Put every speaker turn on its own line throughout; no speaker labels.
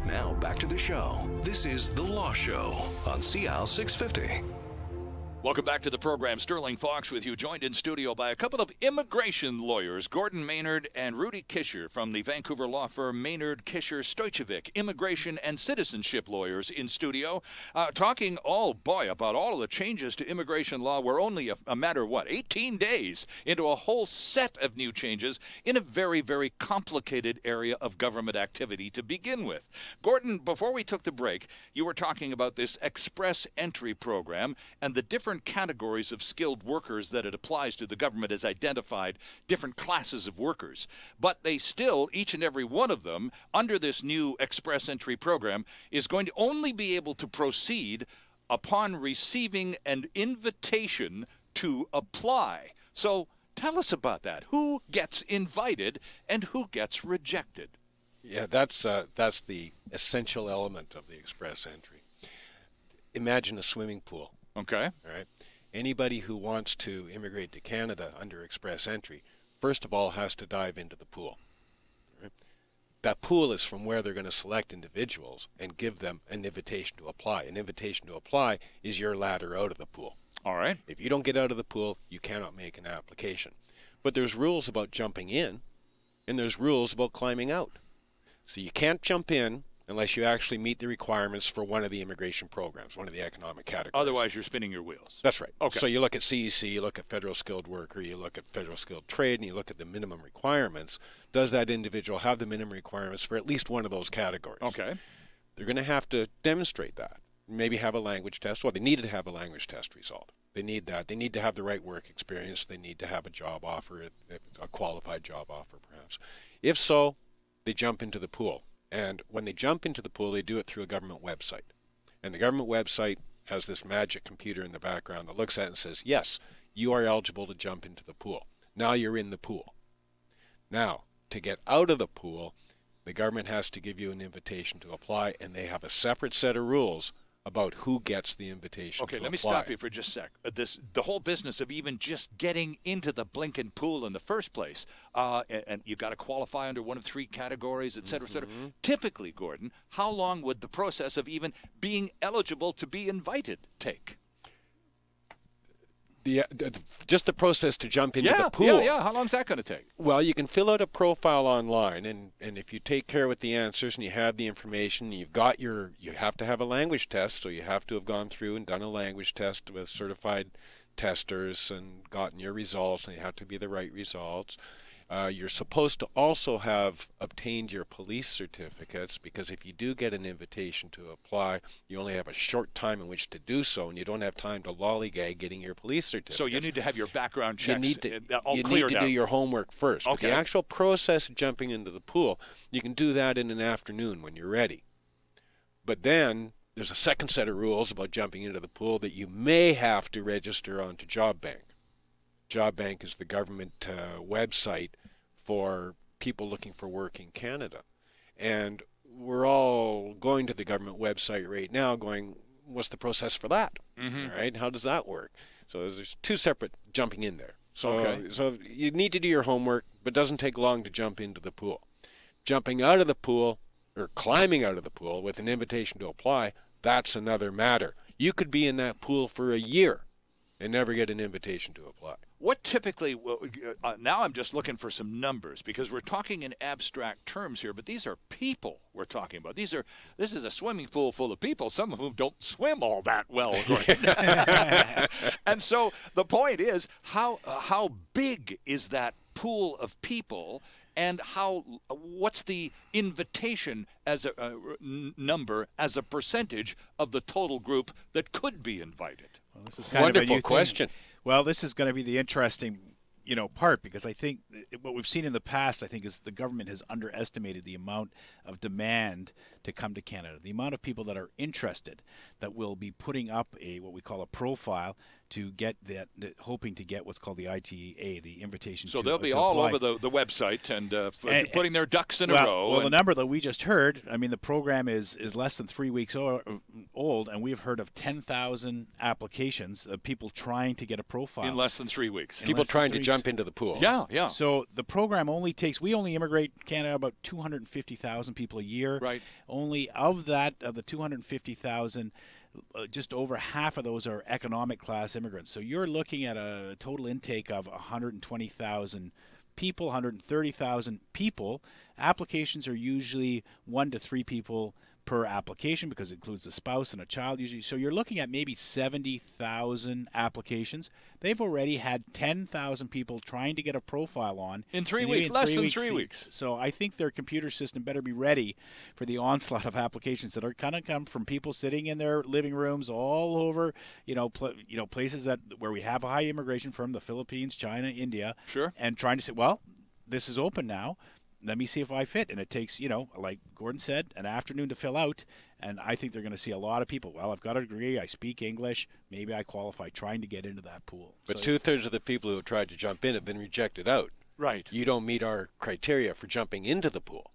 Now back to the show. This is The Law Show on CL 650.
Welcome back to the program. Sterling Fox with you, joined in studio by a couple of immigration lawyers, Gordon Maynard and Rudy Kischer from the Vancouver law firm Maynard, Kischer, Stojicevic, immigration and citizenship lawyers in studio, talking, about all of the changes to immigration law. We're only a matter of, 18 days into a whole set of new changes in a very, very complicated area of government activity to begin with. Gordon, before we took the break, you were talking about this express entry program and the different categories of skilled workers that it applies to. The government has identified different classes of workers, but they still, each and every one of them, under this new express entry program, is going to only be able to proceed upon receiving an invitation to apply. So tell us about that. Who gets invited and who gets rejected?
Yeah, that's the essential element of the express entry. Imagine a swimming pool.
Okay.
All right. Anybody who wants to immigrate to Canada under express entry, first of all, has to dive into the pool. Right? That pool is from where they're going to select individuals and give them an invitation to apply. An invitation to apply is your ladder out of the pool.
All right.
If you don't get out of the pool, you cannot make an application. But there's rules about jumping in, and there's rules about climbing out. So you can't jump in unless you actually meet the requirements for one of the immigration programs, one of the economic categories.
Otherwise, you're spinning your wheels.
That's right.
Okay.
So you look at CEC, you look at federal skilled worker, you look at federal skilled trade, and you look at the minimum requirements. Does that individual have the minimum requirements for at least one of those categories?
Okay.
They're going to have to demonstrate that. Maybe have a language test. Well, they need to have a language test result. They need that. They need to have the right work experience. They need to have a job offer, a qualified job offer, perhaps. If so, they jump into the pool. And when they jump into the pool, they do it through a government website. And the government website has this magic computer in the background that looks at it and says, yes, you are eligible to jump into the pool. Now you're in the pool. Now, to get out of the pool, the government has to give you an invitation to apply, and they have a separate set of rules about who gets the invitation to apply.
Okay, let me stop you for just a sec. The whole business of even just getting into the blinking pool in the first place, and you've got to qualify under one of three categories, et cetera, et cetera. Typically, Gordon, how long would the process of even being eligible to be invited take?
Just the process to jump into the pool.
Yeah. How long is that going to take?
Well, you can fill out a profile online, and if you take care with the answers and you have the information, you have to have a language test, so you have to have gone through and done a language test with certified testers and gotten your results, and you have to be the right results. You're supposed to also have obtained your police certificates, because if you do get an invitation to apply, you only have a short time in which to do so, and you don't have time to lollygag getting your police certificate.
So you need to have your background checks
you need to do your homework first.
Okay.
But the actual process of jumping into the pool, you can do that in an afternoon when you're ready. But then there's a second set of rules about jumping into the pool that you may have to register onto Job Bank. Job Bank is the government website for people looking for work in Canada. And we're all going to the government website right now going, what's the process for that? Right? How does that work? So there's two separate jumping in there. So you need to do your homework, but it doesn't take long to jump into the pool. Jumping out of the pool, or climbing out of the pool with an invitation to apply, that's another matter. You could be in that pool for a year and never get an invitation to apply.
What typically, now I'm just looking for some numbers, because we're talking in abstract terms here, but these are people we're talking about. This is a swimming pool full of people, some of whom don't swim all that well. And so the point is, how big is that pool of people, and what's the invitation as a number, as a percentage of the total group that could be invited?
Well, this is kind
Wonderful
of a
question.
Well, this is going to be the interesting, part, because I think what we've seen in the past, I think, is the government has underestimated the amount of demand to come to Canada, the amount of people that are interested, that will be putting up what we call a profile to get that, hoping to get what's called the ITA, the invitation.
So they'll be all over the website and putting their ducks in a row.
Well, the number that we just heard, I mean, the program is less than 3 weeks old, old, and we've heard of 10,000 applications of people trying to get a profile.
In less than 3 weeks.
People trying to jump into the pool.
Yeah.
So the program we only immigrate Canada about 250,000 people a year.
Right.
Only of the 250,000, just over half of those are economic class immigrants. So you're looking at a total intake of 120,000 people, 130,000 people. Applications are usually 1 to 3 people per application because it includes a spouse and a child usually. So you're looking at maybe 70,000 applications. They've already had 10,000 people trying to get a profile on.
In 3 weeks, less than 3 weeks.
So I think their computer system better be ready for the onslaught of applications that are going to come from people sitting in their living rooms all over, places where we have a high immigration from, the Philippines, China, India.
Sure.
And trying to say, well, this is open now. Let me see if I fit. And it takes, like Gordon said, an afternoon to fill out. And I think they're going to see a lot of people. Well, I've got a degree. I speak English. Maybe I qualify, trying to get into that pool.
But 2/3 of the people who have tried to jump in have been rejected out.
Right.
You don't meet our criteria for jumping into the pool.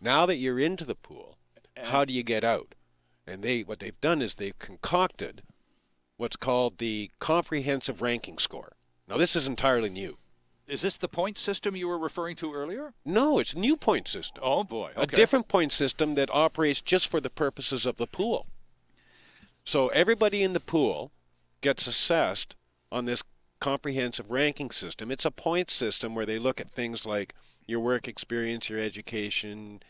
Now that you're into the pool, how do you get out? And what they've done is they've concocted what's called the comprehensive ranking score. Now, this is entirely new.
Is this the point system you were referring to earlier?
No, it's a new point system.
Oh, boy. Okay.
A different point system that operates just for the purposes of the pool. So everybody in the pool gets assessed on this comprehensive ranking system. It's a point system where they look at things like your work experience, your education,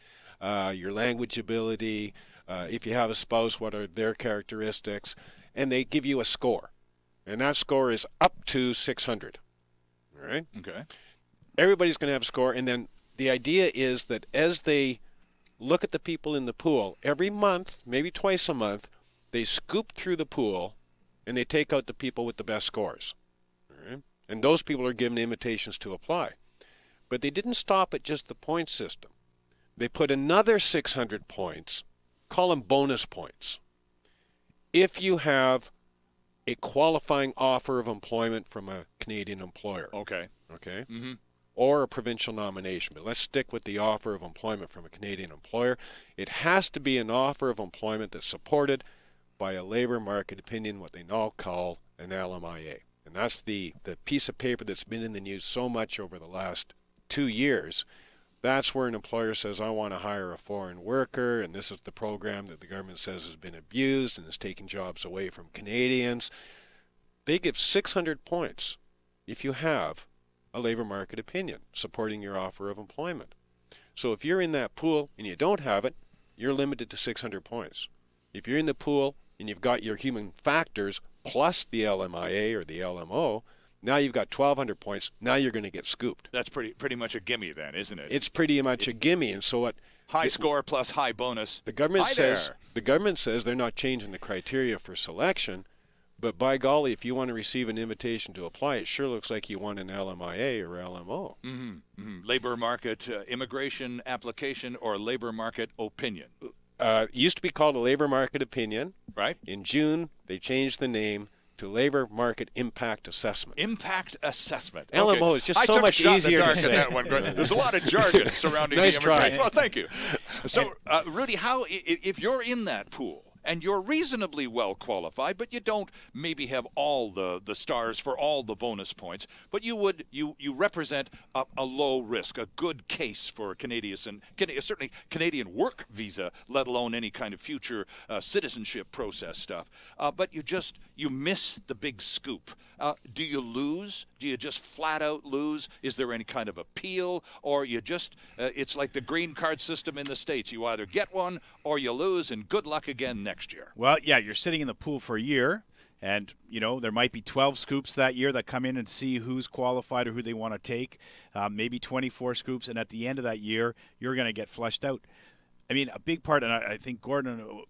your language ability, if you have a spouse, what are their characteristics, and they give you a score. And that score is up to 600. All right?
Okay.
Everybody's going to have a score, and then the idea is that as they look at the people in the pool, every month, maybe twice a month, they scoop through the pool, and they take out the people with the best scores. All right? And those people are given invitations to apply. But they didn't stop at just the point system. They put another 600 points, call them bonus points. If you have a qualifying offer of employment from a Canadian employer.
Okay.
Mm-hmm. Or a provincial nomination. But let's stick with the offer of employment from a Canadian employer. It has to be an offer of employment that's supported by a labor market opinion, what they now call an LMIA. And that's the piece of paper that's been in the news so much over the last 2 years. That's where an employer says, I want to hire a foreign worker, and this is the program that the government says has been abused and is taking jobs away from Canadians. They give 600 points if you have a labor market opinion supporting your offer of employment. So if you're in that pool and you don't have it, you're limited to 600 points. If you're in the pool and you've got your human factors plus the LMIA or the LMO, now you've got 1,200 points. Now you're going to get scooped.
That's pretty much a gimme then, isn't it?
It's pretty much a gimme. And so what?
High score plus high bonus.
The government says they're not changing the criteria for selection, but by golly, if you want to receive an invitation to apply, it sure looks like you want an LMIA or LMO.
Mm-hmm. Mm-hmm. Labor market immigration application or labor market opinion.
It used to be called a labor market opinion.
Right.
In June, they changed the name to labor market impact assessment.
Impact assessment.
LMO is just so much easier to say.
That one. There's a lot of jargon surrounding
nice
the immigration.
try.
Well, thank you. So, Rudy, if you're in that pool and you're reasonably well qualified, but you don't maybe have all the stars for all the bonus points, but you represent a low risk, a good case for certainly Canadian work visa, let alone any kind of future citizenship process stuff. But you miss the big scoop. Do you lose? Do you just flat out lose? Is there any kind of appeal, or you just it's like the green card system in the States? You either get one or you lose, and good luck again next year.
Well, yeah, you're sitting in the pool for a year, and there might be 12 scoops that year that come in and see who's qualified or who they want to take, maybe 24 scoops, and at the end of that year, you're going to get flushed out. I mean, a big part, and I think Gordon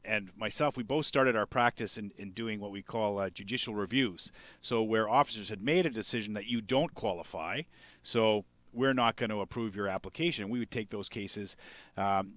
and myself, we both started our practice in doing what we call judicial reviews. So where officers had made a decision that you don't qualify, so we're not going to approve your application. We would take those cases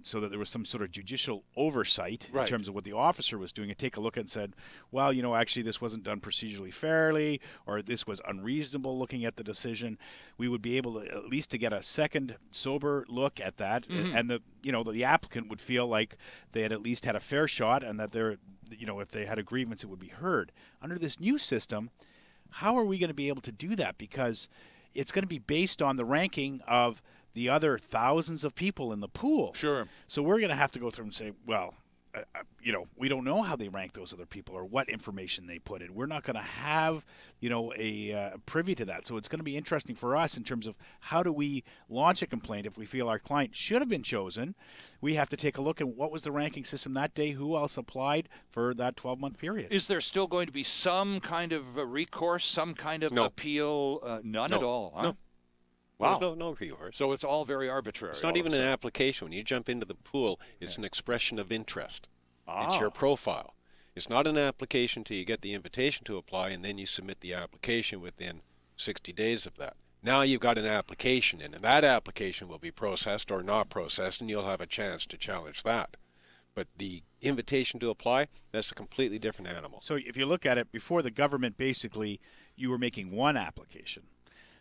so that there was some sort of judicial oversight in terms of what the officer was doing, and take a look and said, well, actually this wasn't done procedurally fairly, or this was unreasonable looking at the decision. We would be able to at least to get a second sober look at that, and the applicant would feel like they had at least had a fair shot, and that they're, if they had a grievance, it would be heard. Under this new system, how are we going to be able to do that? Because it's going to be based on the ranking of the other thousands of people in the pool.
Sure.
So we're going to have to go through and say, well, we don't know how they rank those other people or what information they put in. We're not going to have, a privy to that. So it's going to be interesting for us in terms of how do we launch a complaint if we feel our client should have been chosen. We have to take a look at what was the ranking system that day, who else applied for that 12-month period.
Is there still going to be some kind of recourse, some kind of appeal? None at all, huh?
No.
Wow.
There's no recourse.
So it's all very arbitrary.
It's not even an application. When you jump into the pool, it's an expression of interest. It's your profile. It's not an application till you get the invitation to apply, and then you submit the application within 60 days of that. Now you've got an application in, and that application will be processed or not processed, and you'll have a chance to challenge that. But the invitation to apply, that's a completely different animal.
So if you look at it, before the government, basically, you were making one application.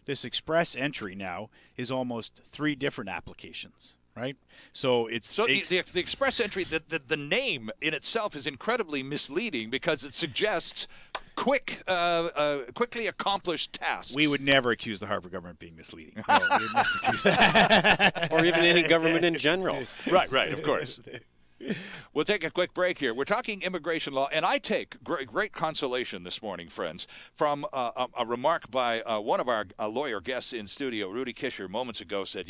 This express entry now is almost 3 different applications, right? So it's
the express entry. The name in itself is incredibly misleading because it suggests quickly accomplished tasks.
We would never accuse the Harper government of being misleading. No, we would never do that.
Or even any government in general.
Right, of course. We'll take a quick break here. We're talking immigration law, and I take great consolation this morning, friends, from a remark by one of our lawyer guests in studio, Rudy Kischer, moments ago said,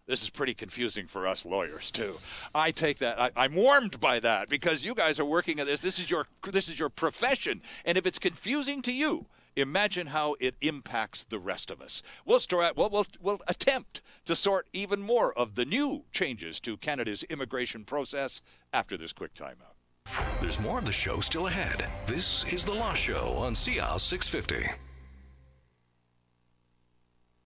this is pretty confusing for us lawyers, too. I take that. I'm warmed by that because you guys are working at this. This is your profession, and if it's confusing to you, imagine how it impacts the rest of us. We'll attempt to sort even more of the new changes to Canada's immigration process after this quick timeout.
There's more of the show still ahead. This is The Law Show on CL 650.